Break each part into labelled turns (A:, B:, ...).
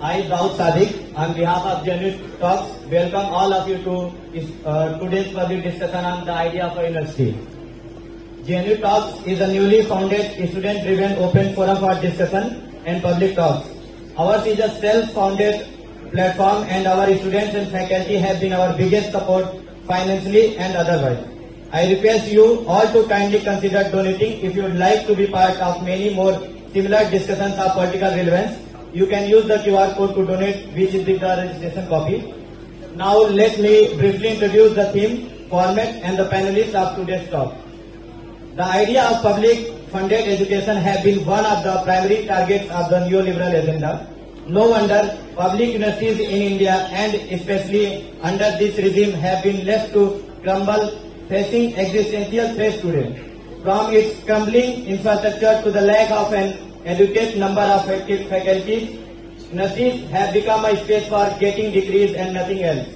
A: I, Daud Sadiq, on behalf of JNU Talks, welcome all of you to today's public discussion on the idea of a university. JNU Talks is a newly founded, student-driven open forum for discussion and public talks. Ours is a self-founded platform and our students and faculty have been our biggest support financially and otherwise. I request you all to kindly consider donating if you would like to be part of many more similar discussions of political relevance. You can use the QR code to donate, which is the registration copy. Now let me briefly introduce the theme, format and the panelists of today's talk. The idea of public funded education has been one of the primary targets of the neoliberal agenda. No wonder public universities in India and especially under this regime have been left to crumble, facing existential threats today. From its crumbling infrastructure to the lack of an adequate number of faculties, universities have become a space for getting degrees and nothing else.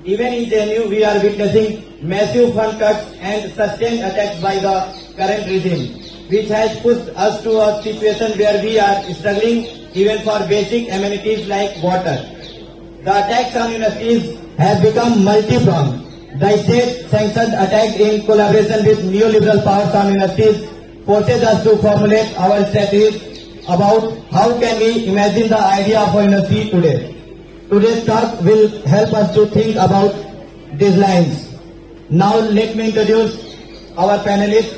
A: Even in JNU, we are witnessing massive fund cuts and sustained attacks by the current regime, which has pushed us to a situation where we are struggling even for basic amenities like water. The attacks on universities have become multi-pronged. The state-sanctioned attack in collaboration with neoliberal powers on universities forces us to formulate our strategies about how can we imagine the idea of a university today. Today's talk will help us to think about these lines. Now let me introduce our panelists.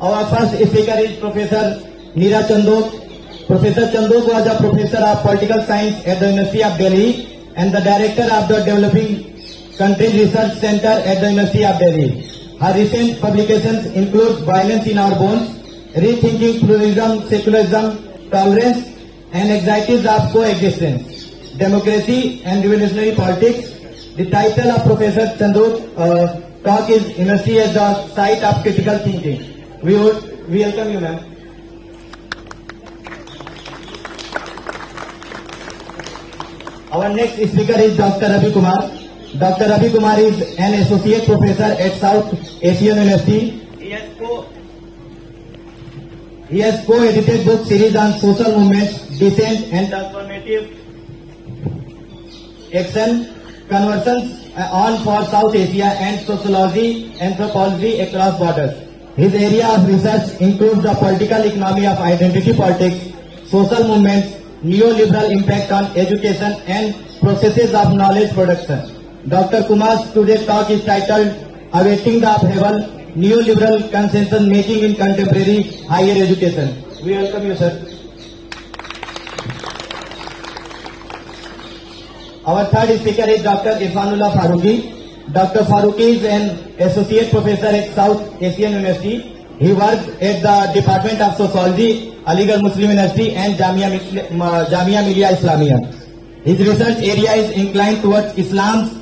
A: Our first speaker is Professor Neera Chandhoke. Professor Chandhoke was a professor of political science at the University of Delhi and the director of the Developing Countries Research Center at the University of Delhi. Her recent publications include Violence in Our Bones, Rethinking Pluralism, Secularism, Tolerance and Anxieties of Coexistence, Democracy and Revolutionary Politics. The title of Professor Chandhoke's talk is University as the Site of Critical Thinking. We welcome you, ma'am. Our next speaker is Dr. Ravi Kumar. Dr. Ravi Kumar is an associate professor at South Asian University. He has co-edited book series on social movements, dissent and transformative action, conversions on for South Asia and sociology, anthropology across borders. His area of research includes the political economy of identity politics, social movements, neoliberal impact on education and processes of knowledge production. Dr. Kumar's today's talk is titled Awaiting the Upheaval, Neoliberal Consensus Making in Contemporary Higher Education. We welcome you, sir. Our third speaker is Dr. Irfanullah Farooqi. Dr. Farooqi is an associate professor at South Asian University. He worked at the Department of Sociology, Aligarh Muslim University and Jamia Millia Islamia. His research area is inclined towards Islam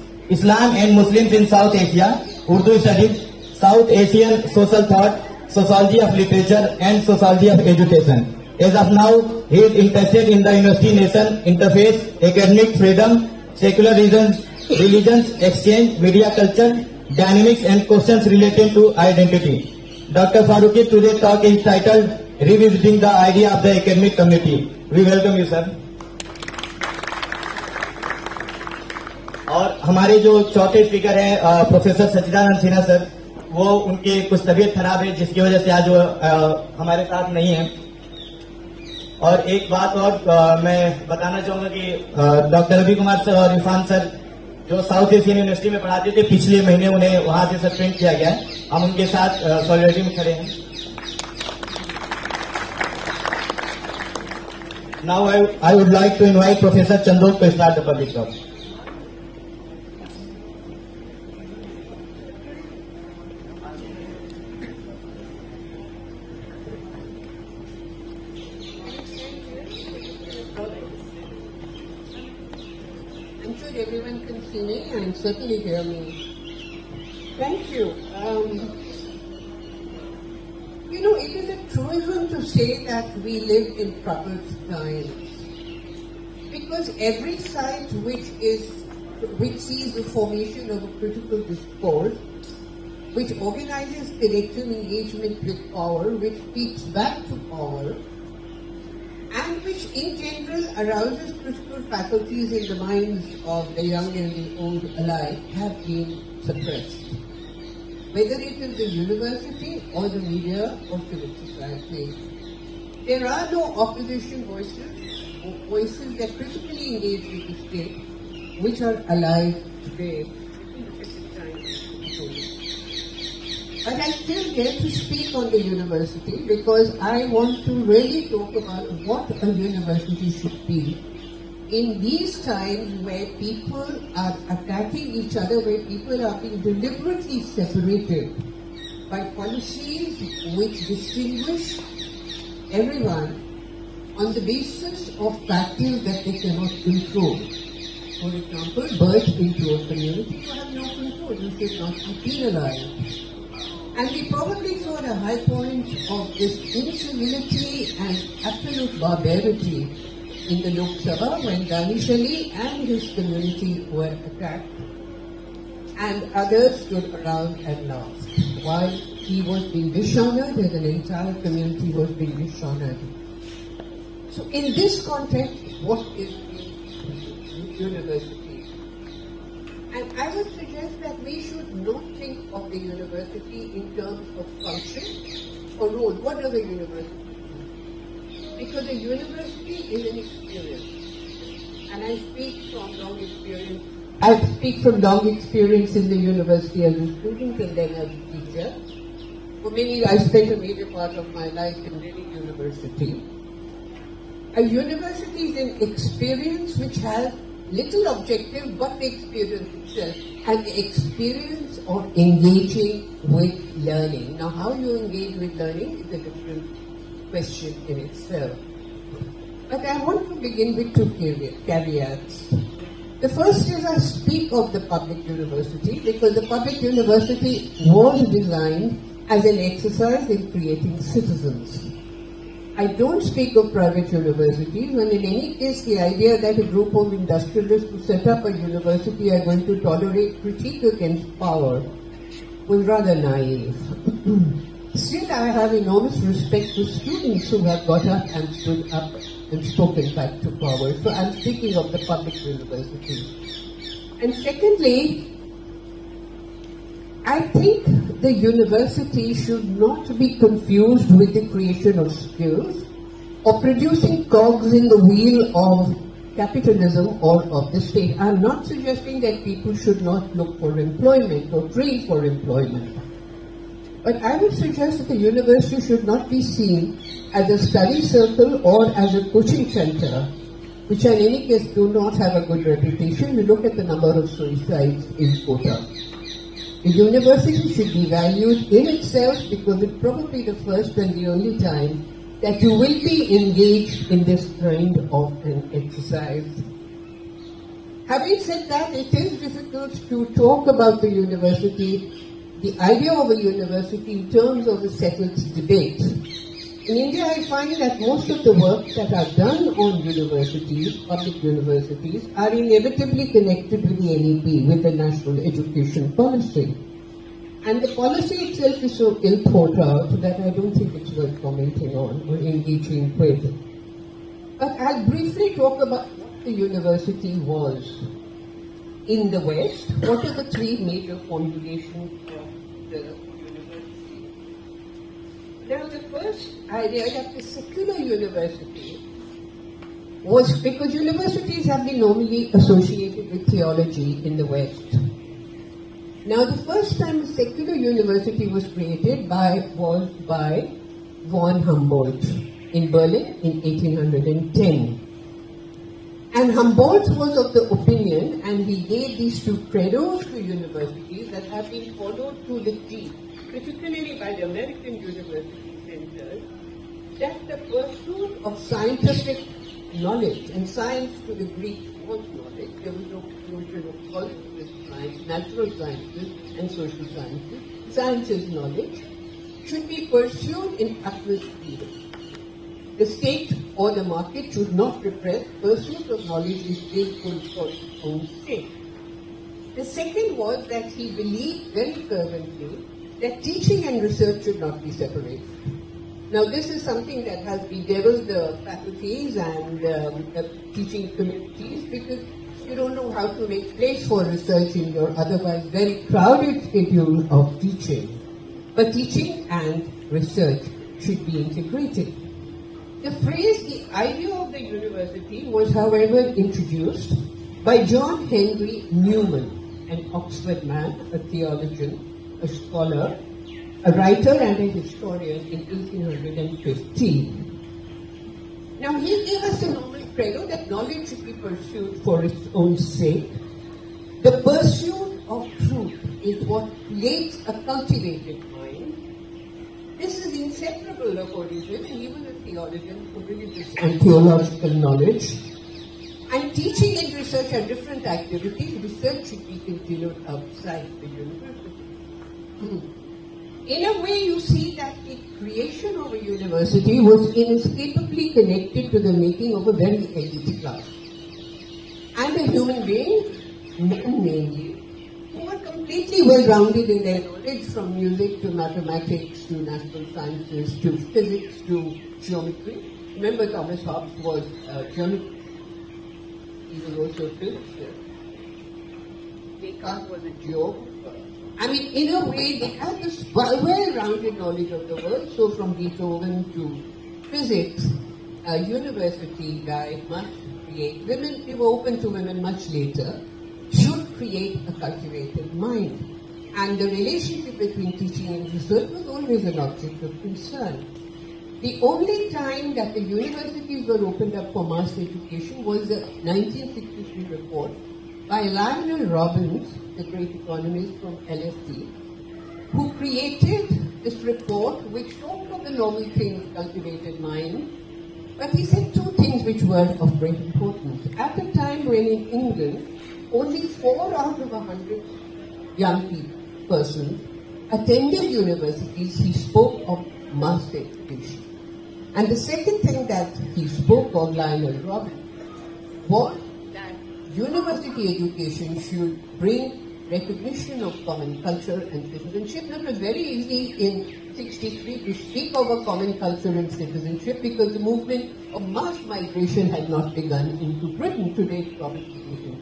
A: and Muslims in South Asia, Urdu studies, South Asian social thought, sociology of literature and sociology of education. As of now, he is interested in the university-nation interface, academic freedom, secular religions, exchange, media culture, dynamics and questions related to identity. Dr. Farooqi today's talk is titled Revisiting the Idea of the Academic Community. We welcome you, sir. और हमारे जो चौथे speaker हैं professor सच्चिदानंद Sinha sir, वो उनके कुछ तबीयत खराब है जिसकी वजह से आज वो हमारे साथ नहीं है। और एक बात और मैं बताना चाहूंगा कि डॉक्टर रवि कुमार सर और इरफान सर जो साउथ एशियन यूनिवर्सिटी में पढ़ाते थे, पिछले महीने उन्हें वहां से सस्पेंड किया गया है। हम उनके साथ सॉलिडरिटी में खड़े हैं। Now I would like to invite professor Chandok to start the public talk.
B: Everyone can see me and certainly hear me. Thank you. It is a truism to say that we live in troubled times, because every site which sees the formation of a critical discourse, which organizes collective engagement with power, which speaks back to power, and which which in general arouses critical faculties in the minds of the young and the old alike, have been suppressed. Whether it is the university or the media or civil society, there are no opposition voices, or voices that critically engage with the state, which are alive today. But I still dare to speak on the university because I want to really talk about what a university should be in these times where people are attacking each other, where people are being deliberately separated by policies which distinguish everyone on the basis of factors that they cannot control. For example, birth into a community, you have no control, you should not be penalized. And we probably saw a high point of this incivility and absolute barbarity in the Lok Sabha when Danish Ali and his community were attacked and others stood around and laughed while he was being dishonored and an entire community was being dishonored. So in this context, what is the university? And I would suggest that we should not think of the university in terms of function or role. What does a university do? Because a university is an experience. And I speak from long experience. I speak from long experience in the university as a student and then as a teacher. For many, I spent a major part of my life in Delhi University. A university is an experience which has little objective but the experience itself and the experience of engaging with learning. Now how you engage with learning is a different question in itself. But I want to begin with two caveats. The first is I speak of the public university because the public university was designed as an exercise in creating citizens. I don't speak of private universities, and in any case the idea that a group of industrialists who set up a university are going to tolerate critique against power was rather naive. Still, I have enormous respect for students who have got up and stood up and spoken back to power. So I'm speaking of the public university. And secondly, I think the university should not be confused with the creation of skills or producing cogs in the wheel of capitalism or of the state. I'm not suggesting that people should not look for employment or train for employment. But I would suggest that the university should not be seen as a study circle or as a coaching center, which in any case do not have a good reputation. You look at the number of suicides in Kota. The university should be valued in itself because it's probably the first and the only time that you will be engaged in this kind of an exercise. Having said that, it is difficult to talk about the university, the idea of a university in terms of a settled debate. In India, I find that most of the work that are done on universities, public universities, are inevitably connected with the NEP, with the National Education Policy. And the policy itself is so ill thought out that I don't think it's worth commenting on or engaging with. But I'll briefly talk about what the university was. In the West, what are the three major formulations of the university? Now, the first idea that the secular university was because universities have been normally associated with theology in the West. Now, the first time a secular university was created was by von Humboldt in Berlin in 1810. And Humboldt was of the opinion, and he gave these two credos to universities that have been followed to the T, particularly by the American university centers, that the pursuit of scientific knowledge, and science to the Greek was knowledge, there was no notion of positive science, natural sciences, and social sciences. Science is knowledge, should be pursued in utmost freedom. The state or the market should not repress pursuit of knowledge which is good for its own sake. The second was that he believed very fervently that teaching and research should not be separated. Now, this is something that has bedeviled the faculties and teaching communities, because you don't know how to make place for research in your otherwise very crowded schedule of teaching. But teaching and research should be integrated. The phrase, the idea of the university, was, however, introduced by John Henry Newman, an Oxford man, a theologian, a scholar, a writer and a historian in 1815. Now, he gave us the normal credo that knowledge should be pursued for its own sake. The pursuit of truth is what creates a cultivated mind. This is inseparable of origin, and even a theologian for religious and theological knowledge. And teaching and research are different activities. Research should be continued outside the university. In a way, you see that the creation of a university was inescapably connected to the making of a very elite class. And a human being, men mainly, who were completely well-rounded in their knowledge, from music to mathematics to natural sciences to physics to geometry. Remember, Thomas Hobbes was geometry. He was also a physicist. Descartes was a geographer. I mean, in a way, they had this well-rounded knowledge of the world. So from Beethoven to physics, a university guy must create, women, they were open to women much later, should create a cultivated mind. And the relationship between teaching and research was always an object of concern. The only time that the universities were opened up for mass education was the 1963 report by Lionel Robbins, the great economist from LSE, who created this report which talked of the novel thing, cultivated mind, but he said two things which were of great importance. At a time when in England, only 4 out of 100 young persons attended universities, he spoke of mass education. And the second thing that he spoke of, Lionel Robbins, was that university education should bring recognition of common culture and citizenship. It was very easy in 63 to speak of a common culture and citizenship because the movement of mass migration had not begun into Britain. Today it probably is in.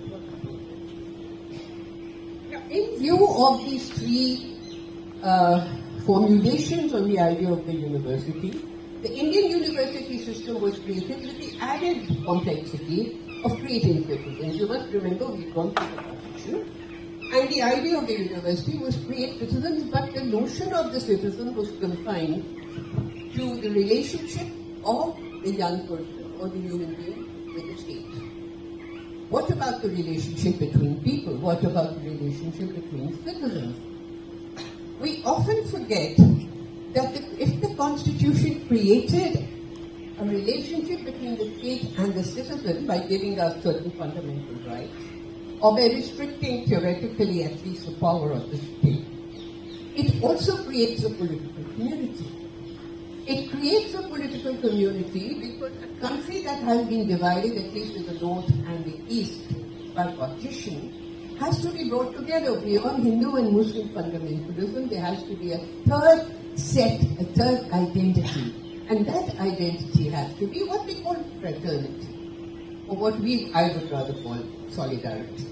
B: Now, in view of these three formulations on the idea of the university, the Indian university system was created with the added complexity of creating citizens. You must remember, we've gone through the Constitution, and the idea of the university was to create citizens, but the notion of the citizen was confined to the relationship of the young person or the human being with the state. What about the relationship between people? What about the relationship between citizens? We often forget that if the Constitution created a relationship between the state and the citizen by giving us certain fundamental rights, or by restricting theoretically at least the power of the state, it also creates a political community. It creates a political community because a country that has been divided, at least in the north and the east, by partition, has to be brought together. Beyond Hindu and Muslim fundamentalism, there has to be a third set, a third identity. And that identity has to be what we call fraternity, or what I would rather call solidarity.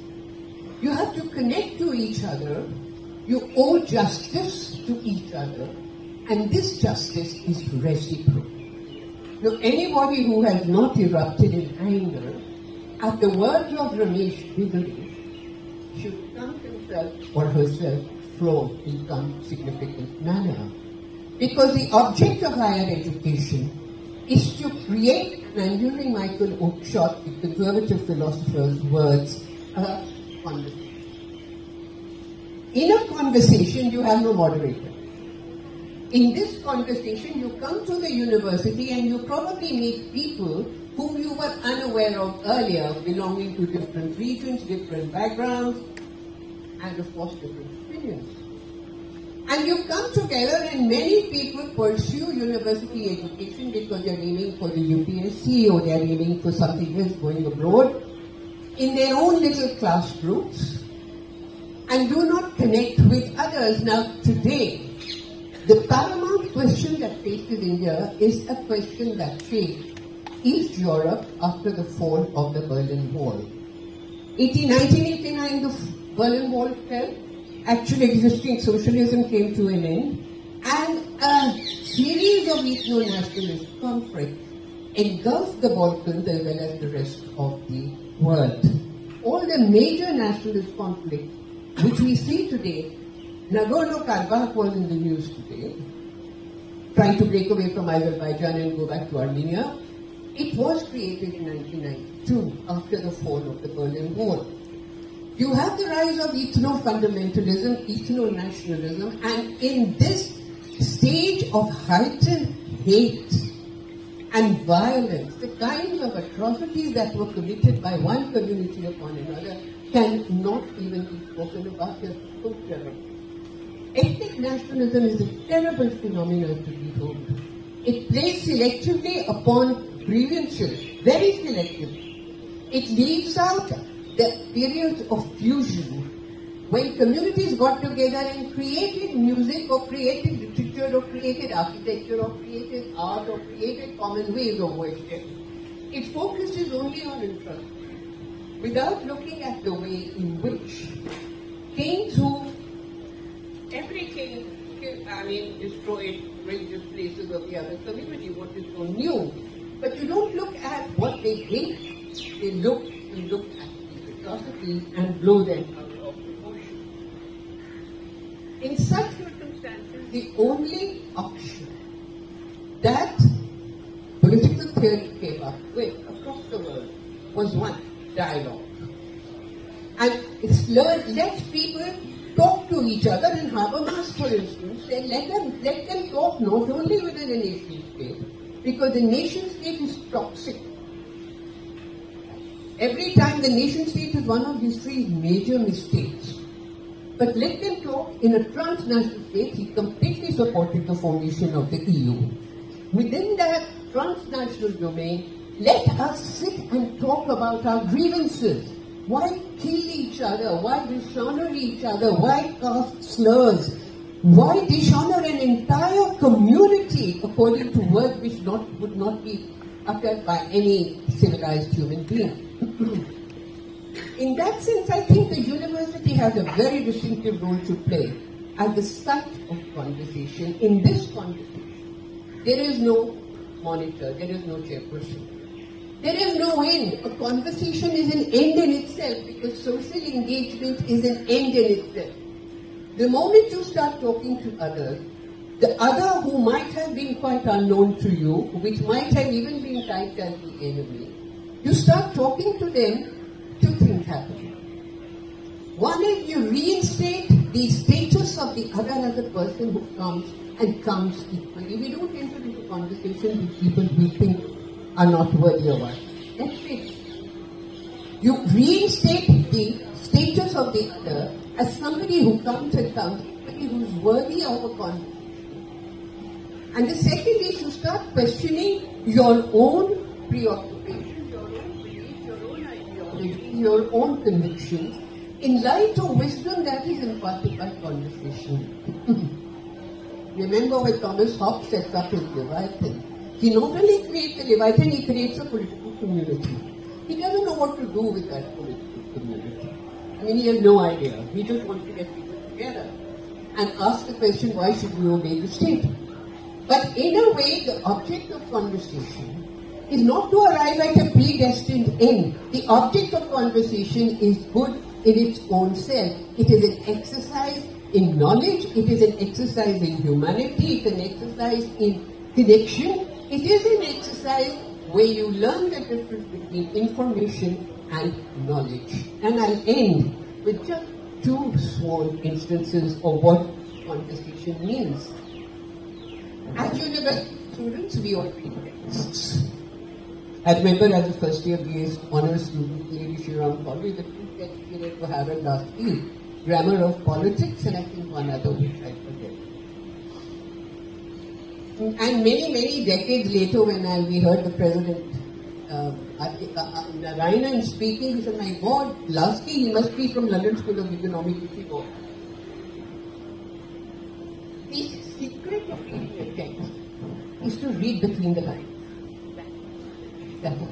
B: You have to connect to each other, you owe justice to each other, and this justice is reciprocal. Now, anybody who has not erupted in anger at the words of Ramesh Biduri should count himself or herself flawed in some significant manner. Because the object of higher education is to create, and I'm using Michael Oakeshott, the conservative philosopher's words, a conversation. In a conversation, you have no moderator. In this conversation, you come to the university and you probably meet people whom you were unaware of earlier, belonging to different regions, different backgrounds, and of course different opinions. And you come together, and many people pursue university education because they're aiming for the UPSC or they're aiming for something else, going abroad, in their own little class groups, and do not connect with others. Now today, The paramount question that faces India is a question that shaped East Europe after the fall of the Berlin Wall. 1989, the Berlin Wall fell. Actually existing socialism came to an end. And a series of ethno-nationalist conflicts engulfed the Balkans as well as the rest of the world. All the major nationalist conflicts which we see today, Nagorno-Karabakh was in the news today, trying to break away from Azerbaijan and go back to Armenia. It was created in 1992 after the fall of the Berlin Wall. You have the rise of ethno-fundamentalism, ethno-nationalism, and in this stage of heightened hate and violence, the kinds of atrocities that were committed by one community upon another cannot even be spoken about as culture. Ethnic nationalism is a terrible phenomenon to behold. It plays selectively upon grievances, very selectively. It leaves out the periods of fusion, when communities got together and created music or created literature or created architecture or created art or created common ways of worship. It focuses only on interest, without looking at the way in which kings who, every king, destroyed religious places of the other community, what is so new. But you don't look at what they hate, you look at the atrocities and blow them out of proportion. In such circumstances, the only option that political theory came up with across the world was one: dialogue. And it's let people talk to each other. In Habermas, for instance, said let them talk not only within a nation state, because the nation state is toxic. Every time the nation state is one of history's major mistakes. But let them talk in a transnational state. He completely supported the formation of the EU. Within that transnational domain, let us sit and talk about our grievances. Why kill each other? Why dishonor each other? Why cast slurs? Why dishonor an entire community according to words which would not be uttered by any civilized human being? In that sense, I think the university has a very distinctive role to play at the site of conversation. In this conversation, there is no monitor, there is no chairperson. There is no end. A conversation is an end in itself, because social engagement is an end in itself. The moment you start talking to others, the other who might have been quite unknown to you, which might have even been typed as the enemy, you start talking to them, two things happen. One is you reinstate the status of the other as a person who comes equally. We don't enter into conversation with people we think are not worthy of us. That's it. You reinstate the status of the other as somebody who comes, somebody who's worthy of a conversation. And the second is you start questioning your own preoccupations, your own beliefs, your own ideologies, your own convictions, in light of wisdom that is imparted by conversation. Remember when Thomas Hobbes sets up his Leviathan, he not only creates a Leviathan, he creates a political community. He doesn't know what to do with that political community. I mean, he has no idea. He just wants to get people together and ask the question, why should we obey the state? But in a way, the object of conversation is not to arrive at a predestined end. The object of conversation is good in its own self. It is an exercise in knowledge, it is an exercise in humanity, it is an exercise in connection, it is an exercise where you learn the difference between information and knowledge. And I'll end with just two small instances of what conversation means. As university students, we all read texts. I remember as a first year BA honors student, Lady Shriram College, the two texts we read for Harvard last week, Grammar of Politics, and I think one other which I forget. And many decades later, when we heard the President Narayanan speaking, he said, my God, Lasky, he must be from London School of Economics. The secret of reading a text is to read between the lines. That's it.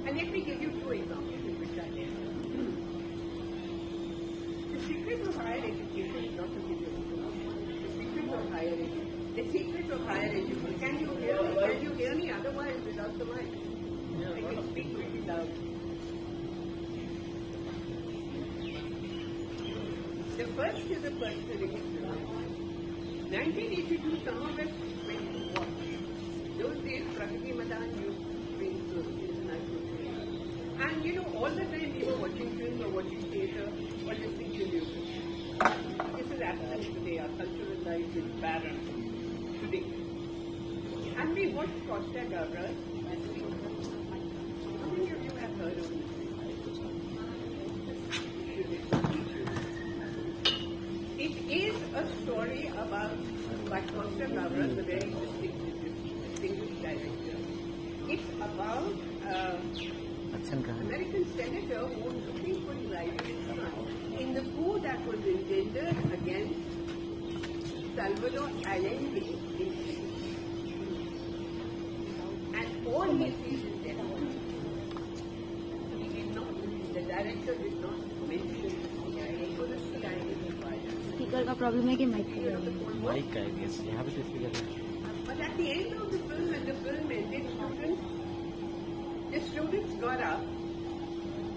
C: And let me give you two examples which I did. The secret of higher education is not to give you the secret of higher education. The secret of higher education. Can you hear me? Can you hear me otherwise without the mic? I can speak really loud. The first is a personal experience. 1982, some of us went to watch. Those days, Prakriti Madan used to bring to international film. And you know, all the time we were watching film or watching theatre or listening to music. This is absent today. Our cultural life is barren today. And we watched Costa Gavras. How many of you have heard of it? It is a story about Costa Gavras, a very distinguished director. It's about American senator who was looking for his rival son in the coup that was engendered against Salvador Allende in Chile. And all he sees is death. The director did not mention CIA, so the CIA inquired.
D: Speaker का problem है कि mic का
E: mic का है yes यहाँ पे तो speaker है
C: But at the end of the film, when the film ended, the students got up,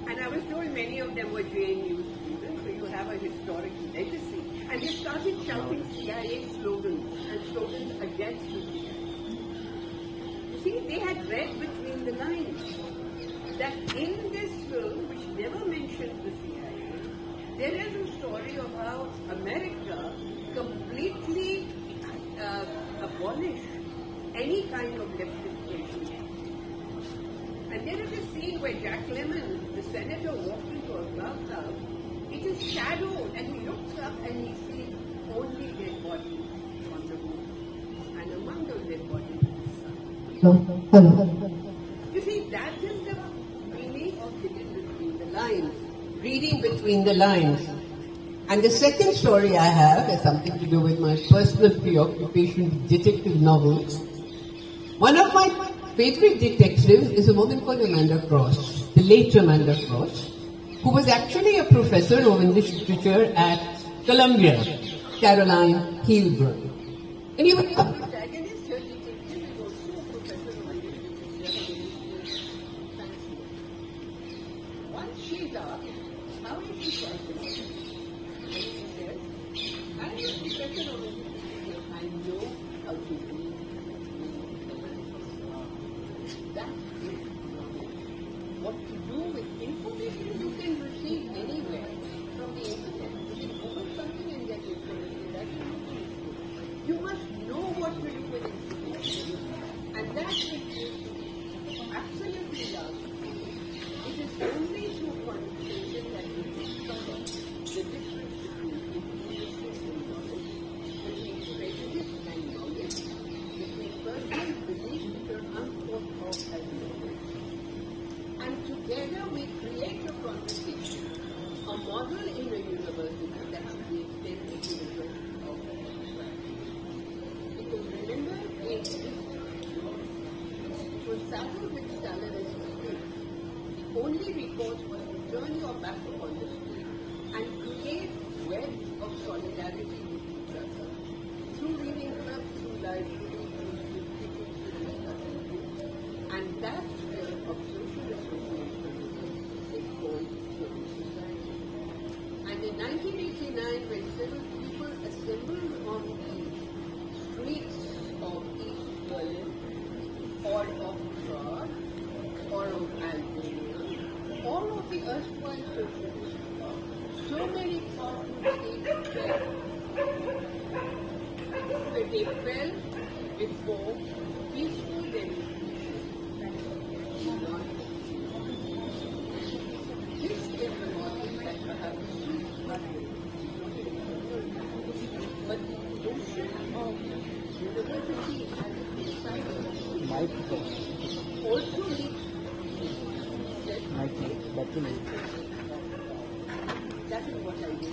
C: and I was told many of them were JNU students, so you have a historic legacy, and they started shouting CIA slogans and slogans against the CIA. You see, they had read between the lines that in this film, which never mentions the CIA, there is a story of how America completely abolished any kind of leftist regime. And there is a scene where Jack Lemmon, the senator, walks into a club. It is shadowed, and he looks up and he sees only dead bodies on the roof. And among those dead bodies is his son.
B: Hello.
C: You see, that is the meaning of reading between the lines.
B: Reading between the lines. And the second story I have has something to do with my personal preoccupation with detective novels. One of my favorite detectives is a woman called Amanda Cross, the late Amanda Cross, who was actually a professor of English literature at Columbia, Caroline Heilbron. And he would
C: Protagonist here, detective, is also a professor of literature. Once she's asked, how is she calculated? And she says, I am a professor of literature. I know how to read. That is what to do with information you can receive anywhere from the internet. You can Google something and get information. That's what you must know what to do with information. And that is absolutely love. It is only through conversation that we discover the difference between information and knowledge, between prejudice and knowledge, between personal beliefs which are unthought of as knowledge. And together we create a conversation, a model in a university that should be extended to the rest of the world. Because remember, it was saddled with Stalinist spirit. The only recourse was to turn your back upon the state and create webs of solidarity with each other. Through reading clubs, through libraries, through discussions. And that spirit of social association is called civil society. And in 1989, when several people assembled on the streets of East Berlin, or of Prague, or of Albania, all of the erstwhile socialists, so many powerful states fell. But they fell before peaceful demonstration. This is the model that perhaps suits us. But the notion of university as a society also leads to that is what I do.